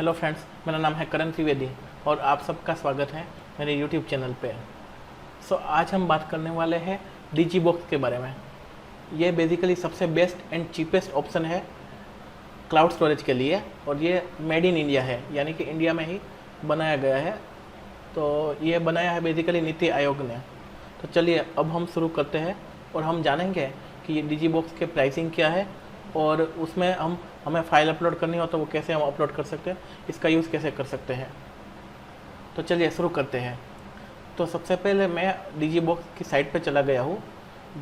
Hello friends, मेरा नाम है करण त्रिवेदी और आप सबका स्वागत है मेरे यूट्यूब चैनल पे। आज हम बात करने वाले हैं डिजीबॉक्स के बारे में। ये बेसिकली सबसे बेस्ट एंड चीपेस्ट ऑप्शन है क्लाउड स्टोरेज के लिए और ये मेड इन इंडिया है, यानी कि इंडिया में ही बनाया गया है। तो ये बनाया है बेसिकली नीति आयोग ने। तो चलिए अब हम शुरू करते हैं और हम जानेंगे कि ये डिजीबॉक्स के प्राइसिंग क्या है और उसमें हमें फ़ाइल अपलोड करनी हो तो वो कैसे हम अपलोड कर सकते हैं, इसका यूज़ कैसे कर सकते हैं। तो चलिए शुरू करते हैं। तो सबसे पहले मैं डिजीबॉक्स की साइट पे चला गया हूँ,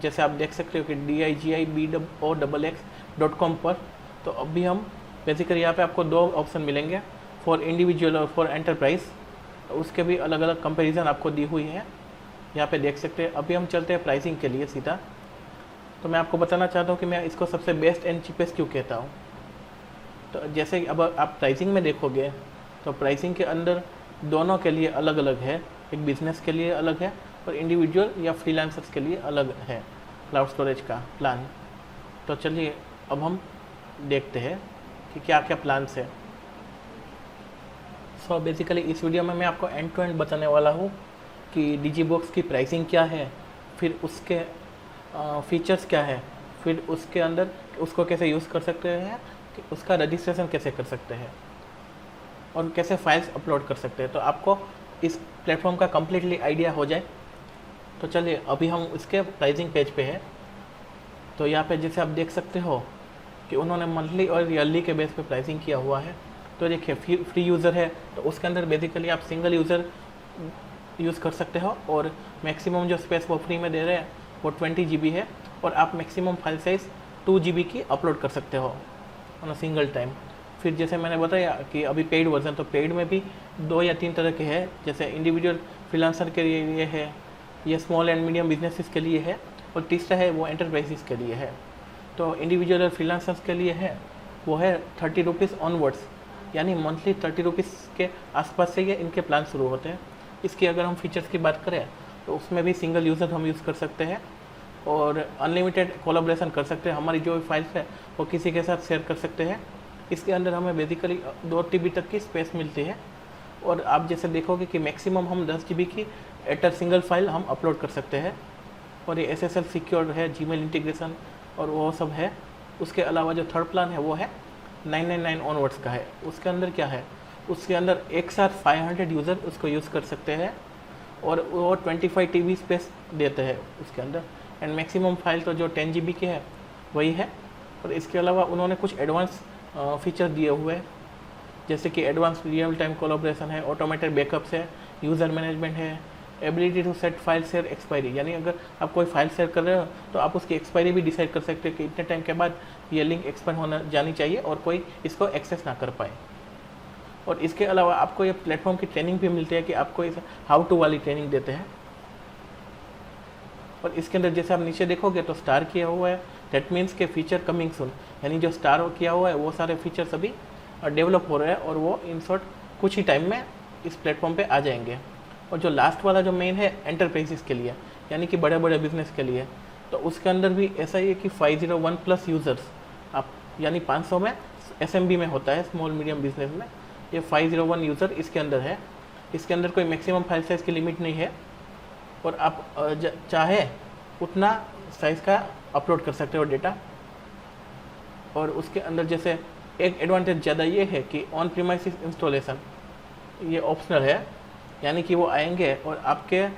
जैसे आप देख सकते हो कि digiboox.com पर। तो अभी हम बेसिकली यहाँ पे आपको दो ऑप्शन मिलेंगे, फॉर इंडिविजुअल और फॉर एंटरप्राइज। उसके भी अलग अलग कंपेरिजन आपको दी हुई है, यहाँ पे देख सकते हैं। अभी हम चलते हैं प्राइसिंग के लिए सीधा। तो मैं आपको बताना चाहता हूँ कि मैं इसको सबसे बेस्ट एंड चीपेस्ट क्यों कहता हूँ। तो जैसे अब आप प्राइसिंग में देखोगे तो प्राइसिंग के अंदर दोनों के लिए अलग अलग है। एक बिज़नेस के लिए अलग है और इंडिविजुअल या फ्रीलांसर्स के लिए अलग है क्लाउड स्टोरेज का प्लान। तो चलिए अब हम देखते हैं कि क्या क्या प्लान्स है। बेसिकली इस वीडियो में मैं आपको एंड टू एंड बताने वाला हूँ कि डिजीबॉक्स की प्राइसिंग क्या है, फिर उसके फीचर्स क्या है, फिर उसके अंदर उसको कैसे यूज़ कर सकते हैं, कि उसका रजिस्ट्रेशन कैसे कर सकते हैं और कैसे फाइल्स अपलोड कर सकते हैं। तो आपको इस प्लेटफॉर्म का कम्प्लीटली आइडिया हो जाए। तो चलिए अभी हम इसके प्राइसिंग पेज पे हैं। तो यहाँ पे जैसे आप देख सकते हो कि उन्होंने मंथली और ईयरली के बेस पे प्राइसिंग किया हुआ है। तो देखिए फ्री यूज़र है तो उसके अंदर बेसिकली आप सिंगल यूज़र यूज़ कर सकते हो और मैक्सिमम जो स्पेस वो फ्री में दे रहे हैं वो 20 GB है और आप मैक्सिमम फाइल साइज़ 2 GB की अपलोड कर सकते हो ऑन अ सिंगल टाइम। फिर जैसे मैंने बताया कि अभी पेड वर्जन, तो पेड में भी 2 या 3 तरह के हैं। जैसे इंडिविजुअल फ्रीलांसर के लिए ये है, ये स्मॉल एंड मीडियम बिजनेसेस के लिए है और तीसरा है वो एंटरप्राइजेस के लिए है। तो इंडिविजुअल और फ्रीलांसर्स के लिए है वो है 30 रुपीज़ ऑनवर्ड्स, यानी मंथली 30 रुपीज़ के आसपास से ये इनके प्लान शुरू होते हैं। इसकी अगर हम फीचर्स की बात करें तो उसमें भी सिंगल यूज़र हम यूज़ कर सकते हैं और अनलिमिटेड कोलैबोरेशन कर सकते हैं। हमारी जो फाइल्स है वो किसी के साथ शेयर कर सकते हैं। इसके अंदर हमें बेसिकली 2 TB तक की स्पेस मिलती है और आप जैसे देखोगे कि मैक्सिमम हम 10 GB की एट अ सिंगल फाइल हम अपलोड कर सकते हैं और ये SSL सिक्योर्ड है, जीमेल इंटीग्रेशन और वो सब है। उसके अलावा जो थर्ड प्लान है वो है 999 ऑनवर्ड्स का है। उसके अंदर क्या है, उसके अंदर एक साथ 500 यूज़र उसको यूज़ कर सकते हैं और वो 25 TB स्पेस देते हैं उसके अंदर। एंड मैक्सिमम फाइल तो जो 10 GB की है वही है। और इसके अलावा उन्होंने कुछ एडवांस फीचर दिए हुए हैं, जैसे कि एडवांस रियल टाइम कोलैबोरेशन है, ऑटोमेटेड बैकअप्स है, यूज़र मैनेजमेंट है, ability to set file share expiry, यानी अगर आप कोई फाइल शेयर कर रहे हो तो आप उसकी एक्सपायरी भी डिसाइड कर सकते हो कि इतने टाइम के बाद ये लिंक एक्सपायर होना जानी चाहिए और कोई इसको एक्सेस ना कर पाए। और इसके अलावा आपको ये प्लेटफॉर्म की ट्रेनिंग भी मिलती है कि आपको इस हाउ टू वाली ट्रेनिंग देते हैं। और इसके अंदर जैसे आप नीचे देखोगे तो स्टार किया हुआ है, दैट मीन्स के फीचर कमिंग सुन, यानी जो स्टार किया हुआ है वो सारे फीचर्स अभी डेवलप हो रहे हैं और वो इन शॉर्ट कुछ ही टाइम में इस प्लेटफॉर्म पे आ जाएंगे। और जो लास्ट वाला जो मेन है एंटरप्राइजेस के लिए, यानी कि बड़े बड़े बिजनेस के लिए, तो उसके अंदर भी ऐसा ही है कि 501+ यूज़र्स आप, यानी 500 में SMB में होता है, स्मॉल मीडियम बिजनेस में, ये 501 यूज़र इसके अंदर है। इसके अंदर कोई मैक्सिमम फाइल साइज़ की लिमिट नहीं है और आप चाहे उतना साइज़ का अपलोड कर सकते हो डेटा। और उसके अंदर जैसे एक एडवांटेज ज़्यादा ये है कि ऑन प्रीमाइसिस इंस्टॉलेशन ये ऑप्शनल है, यानी कि वो आएंगे और आपके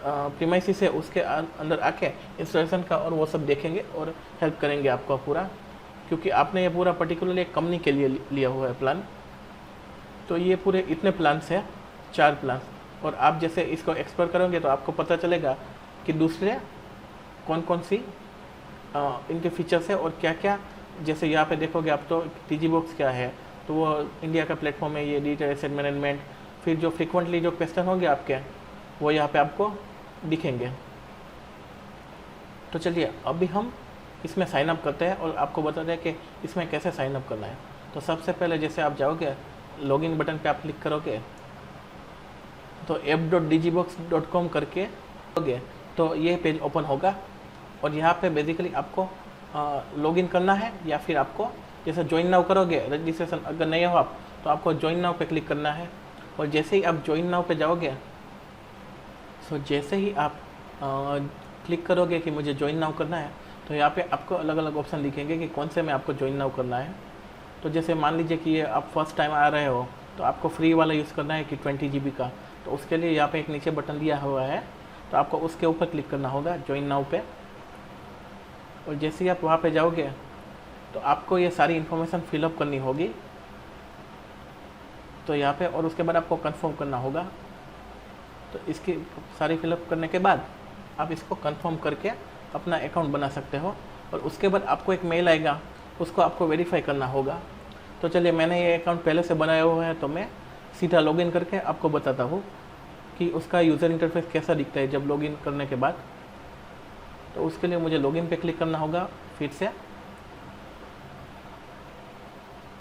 प्रीमाइसिस से उसके अंदर आके इंस्टॉलेशन का और वो सब देखेंगे और हेल्प करेंगे आपको पूरा, क्योंकि आपने ये पूरा पर्टिकुलरली एक कंपनी के लिए लिया हुआ है प्लान। तो ये पूरे इतने प्लान्स हैं, 4 प्लान्स। और आप जैसे इसको एक्सप्लोर करोगे तो आपको पता चलेगा कि दूसरे कौन कौन सी इनके फीचर्स है और क्या क्या। जैसे यहाँ पे देखोगे आप तो डिजीबॉक्स क्या है, तो वो इंडिया का प्लेटफॉर्म है, ये डिजिटल एसेट मैनेजमेंट। फिर जो फ्रिक्वेंटली जो क्वेश्चन होंगे आपके वो यहाँ पे आपको दिखेंगे। तो चलिए अभी हम इसमें साइन अप करते हैं और आपको बताते हैं कि इसमें कैसे साइन अप करना है। तो सबसे पहले जैसे आप जाओगे लॉगिन बटन पे आप क्लिक करोगे तो app.digibox.com करके होगे तो ये पेज ओपन होगा और यहाँ पे बेसिकली आपको लॉगिन करना है, या फिर आपको जैसे ज्वाइन नाउ करोगे रजिस्ट्रेशन अगर नहीं हो आप तो आपको ज्वाइन नाउ पे क्लिक करना है। और जैसे ही आप ज्वाइन नाउ पे जाओगे, सो जैसे ही आप क्लिक करोगे कि मुझे ज्वाइन नाउ करना है, तो यहाँ पे आपको अलग अलग ऑप्शन दिखेंगे कि कौन से में आपको ज्वाइन नाउ करना है। तो जैसे मान लीजिए कि ये आप फर्स्ट टाइम आ रहे हो, तो आपको फ्री वाला यूज़ करना है कि 20 GB का, तो उसके लिए यहाँ पे एक नीचे बटन दिया हुआ है, तो आपको उसके ऊपर क्लिक करना होगा ज्वाइन नाउ पे। और जैसे ही आप वहाँ पे जाओगे, तो आपको ये सारी इन्फॉर्मेशन फिलअप करनी होगी, तो यहाँ पे, और उसके बाद आपको कंफर्म करना होगा। तो इसकी सारी फिलअप करने के बाद आप इसको कंफर्म करके अपना अकाउंट बना सकते हो। और उसके बाद आपको एक मेल आएगा, उसको आपको वेरीफाई करना होगा। तो चलिए, मैंने ये अकाउंट पहले से बनाया हुआ है, तो मैं सीधा लॉगिन करके आपको बताता हूँ कि उसका यूज़र इंटरफेस कैसा दिखता है जब लॉगिन करने के बाद। तो उसके लिए मुझे लॉगिन पे क्लिक करना होगा फिर से।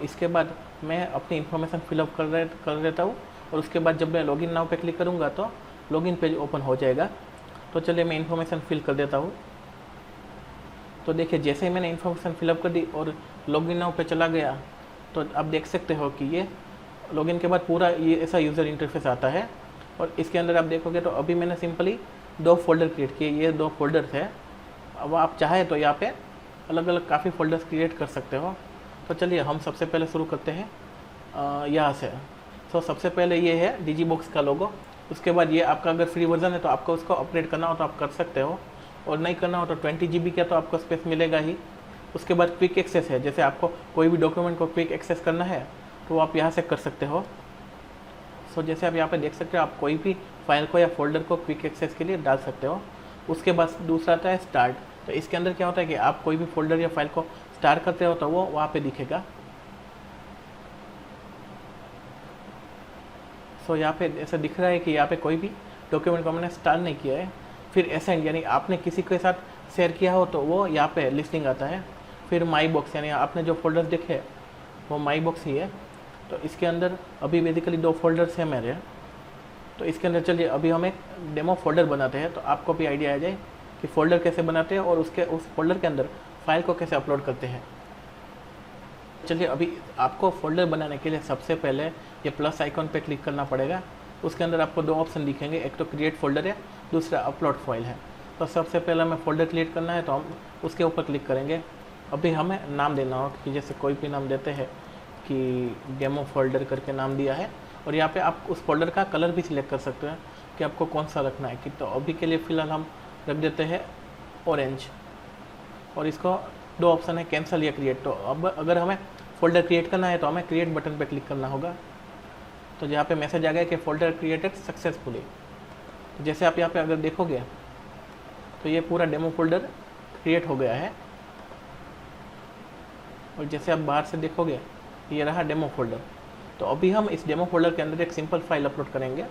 इसके बाद मैं अपनी इन्फॉर्मेशन फिलअप कर देता हूँ, और उसके बाद जब मैं लॉगिन नाउ पे क्लिक करूँगा तो लॉगिन पेज ओपन हो जाएगा। तो चलिए, मैं इन्फॉर्मेशन फिल कर देता हूँ। तो देखिए, जैसे ही मैंने इन्फॉर्मेशन फिलअप कर दी और लॉगिन नाउ पे चला गया, तो आप देख सकते हो कि ये लॉगिन के बाद पूरा ये ऐसा यूज़र इंटरफेस आता है। और इसके अंदर आप देखोगे तो अभी मैंने सिंपली 2 फोल्डर क्रिएट किए, ये 2 फोल्डर्स है। अब आप चाहे तो यहाँ पे अलग अलग काफ़ी फोल्डर्स क्रिएट कर सकते हो। तो चलिए, हम सबसे पहले शुरू करते हैं यहाँ से। तो सबसे पहले ये है डिजीबॉक्स का लोगो। उसके बाद ये आपका अगर फ्री वर्जन है तो आपको उसको अपग्रेड करना हो तो आप कर सकते हो, और नहीं करना हो तो 20 GB का तो आपको स्पेस मिलेगा ही। उसके बाद क्विक एक्सेस है, जैसे आपको कोई भी डॉक्यूमेंट को क्विक एक्सेस करना है तो आप यहाँ से कर सकते हो। सो जैसे आप यहाँ पे देख सकते हो, आप कोई भी फाइल को या फोल्डर को क्विक एक्सेस के लिए डाल सकते हो। उसके बाद दूसरा आता है स्टार्ट। तो इसके अंदर क्या होता है कि आप कोई भी फोल्डर या फाइल को स्टार्ट करते हो तो वो वहाँ पे दिखेगा। सो यहाँ पे ऐसा दिख रहा है कि यहाँ पे कोई भी डॉक्यूमेंट को मैंने स्टार्ट नहीं किया है। फिर एसेंड, यानी आपने किसी के साथ शेयर किया हो तो वो यहाँ पे लिस्टिंग आता है। फिर माई बॉक्स, यानी आपने जो फोल्डर देखे वो माई बॉक्स ही है। तो इसके अंदर अभी बेसिकली 2 फोल्डर्स हैं मेरे। तो इसके अंदर चलिए अभी हम एक डेमो फोल्डर बनाते हैं, तो आपको भी आइडिया आ जाए कि फ़ोल्डर कैसे बनाते हैं और उस फोल्डर के अंदर फाइल को कैसे अपलोड करते हैं। चलिए, अभी आपको फोल्डर बनाने के लिए सबसे पहले ये प्लस आइकॉन पे क्लिक करना पड़ेगा। उसके अंदर आपको 2 ऑप्शन दिखेंगे, एक तो क्रिएट फोल्डर है, दूसरा अपलोड फाइल है। तो सबसे पहले हमें फोल्डर क्रिएट करना है, तो हम उसके ऊपर क्लिक करेंगे। अभी हमें नाम देना होगा कि जैसे कोई भी नाम देते हैं कि डेमो फोल्डर करके नाम दिया है। और यहाँ पे आप उस फोल्डर का कलर भी सिलेक्ट कर सकते हैं कि आपको कौन सा रखना है। कि तो अभी के लिए फ़िलहाल हम रख देते हैं ऑरेंज। और इसको 2 ऑप्शन है, कैंसिल या क्रिएट। तो अब अगर हमें फ़ोल्डर क्रिएट करना है तो हमें क्रिएट बटन पर क्लिक करना होगा। तो यहाँ पे मैसेज आ गया कि फ़ोल्डर क्रिएटेड सक्सेसफुली। तो जैसे आप यहाँ पे अगर देखोगे तो ये पूरा डेमो फोल्डर क्रिएट हो गया है। और जैसे आप बाहर से देखोगे ये रहा डेमो फोल्डर। तो अभी हम इस डेमो फोल्डर के अंदर एक सिंपल फाइल अपलोड करेंगे।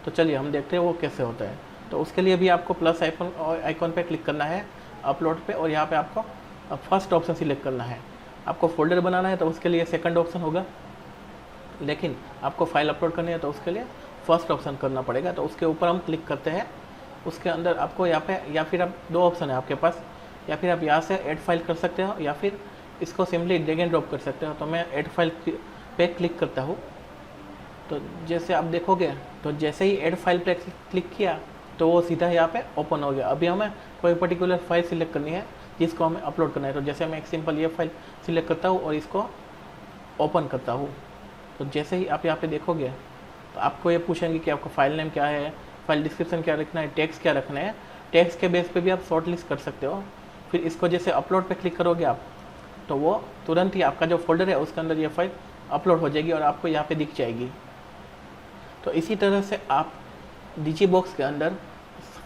तो चलिए हम देखते हैं वो कैसे होता है। तो उसके लिए भी आपको प्लस आइकॉन पे क्लिक करना है अपलोड पे, और यहाँ पे आपको फर्स्ट ऑप्शन सिलेक्ट करना है। आपको फोल्डर बनाना है तो उसके लिए सेकंड ऑप्शन होगा, लेकिन आपको फाइल अपलोड करनी है तो उसके लिए फर्स्ट ऑप्शन करना पड़ेगा। तो उसके ऊपर हम क्लिक करते हैं। उसके अंदर आपको यहाँ पे, या फिर आप 2 ऑप्शन है आपके पास, या फिर आप यहाँ से ऐड फाइल कर सकते हो, या फिर इसको सिंपली ड्रैग एंड ड्रॉप कर सकते हो। तो मैं ऐड फाइल पे क्लिक करता हूँ। तो जैसे आप देखोगे तो जैसे ही ऐड फाइल पे क्लिक किया तो वो सीधा यहाँ पे ओपन हो गया। अभी हमें कोई पर्टिकुलर फाइल सिलेक्ट करनी है जिसको हमें अपलोड करना है। तो जैसे मैं एक सिंपल ये फाइल सिलेक्ट करता हूँ और इसको ओपन करता हूँ। तो जैसे ही आप यहाँ पे देखोगे तो आपको ये पूछेंगे कि आपका फाइल नेम क्या है, फाइल डिस्क्रिप्शन क्या रखना है, टेक्स्ट क्या रखना है। टेक्स्ट के बेस पे भी आप शॉर्ट लिस्ट कर सकते हो। फिर इसको जैसे अपलोड पे क्लिक करोगे आप, तो वो तुरंत ही आपका जो फोल्डर है उसके अंदर ये फाइल अपलोड हो जाएगी और आपको यहाँ पे दिख जाएगी। तो इसी तरह से आप डिजीबॉक्स के अंदर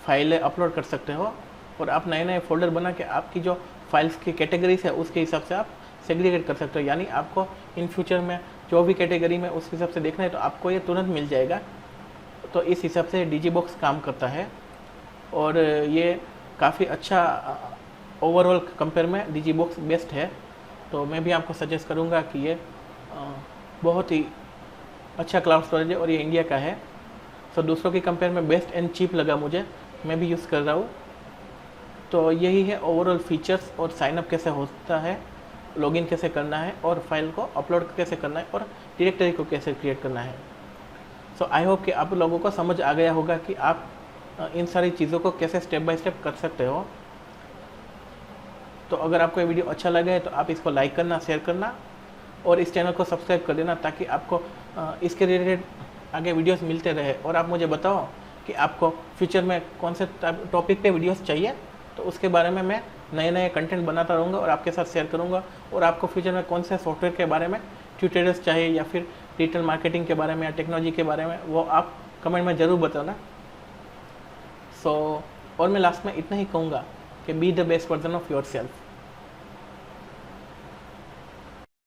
फाइलें अपलोड कर सकते हो, और आप नए नए फोल्डर बना के आपकी जो फाइल्स की कैटेगरीज है उसके हिसाब से आप सेग्रीगेट कर सकते हो। यानी आपको इन फ्यूचर में जो भी कैटेगरी में उस हिसाब से देखना है तो आपको ये तुरंत मिल जाएगा। तो इस हिसाब से डिजीबॉक्स काम करता है, और ये काफ़ी अच्छा ओवरऑल कंपेयर में डिजीबॉक्स बेस्ट है। तो मैं भी आपको सजेस्ट करूँगा कि ये बहुत ही अच्छा क्लाउड स्टोरेज है, और ये इंडिया का है। तो दूसरों की कंपेयर में बेस्ट एंड चीप लगा मुझे, मैं भी यूज़ कर रहा हूँ। तो यही है ओवरऑल फीचर्स और साइनअप कैसे होता है। लॉगिन कैसे करना है और फाइल को अपलोड कैसे करना है और डायरेक्टरी को कैसे क्रिएट करना है। सो आई होप कि आप लोगों को समझ आ गया होगा कि आप इन सारी चीज़ों को कैसे स्टेप बाय स्टेप कर सकते हो। तो अगर आपको ये वीडियो अच्छा लगे तो आप इसको लाइक करना, शेयर करना और इस चैनल को सब्सक्राइब कर देना, ताकि आपको इसके रिलेटेड आगे वीडियोस मिलते रहे। और आप मुझे बताओ कि आपको फ्यूचर में कौन से टॉपिक पे वीडियोस चाहिए, तो उसके बारे में मैं नए नए कंटेंट बनाता रहूँगा और आपके साथ शेयर करूँगा। और आपको फ्यूचर में कौन से सॉफ्टवेयर के बारे में ट्यूटोरियल्स चाहिए या फिर डिजिटल मार्केटिंग के बारे में या टेक्नोलॉजी के बारे में, वो आप कमेंट में ज़रूर बताना। और मैं लास्ट में इतना ही कहूँगा कि be the best version of your self.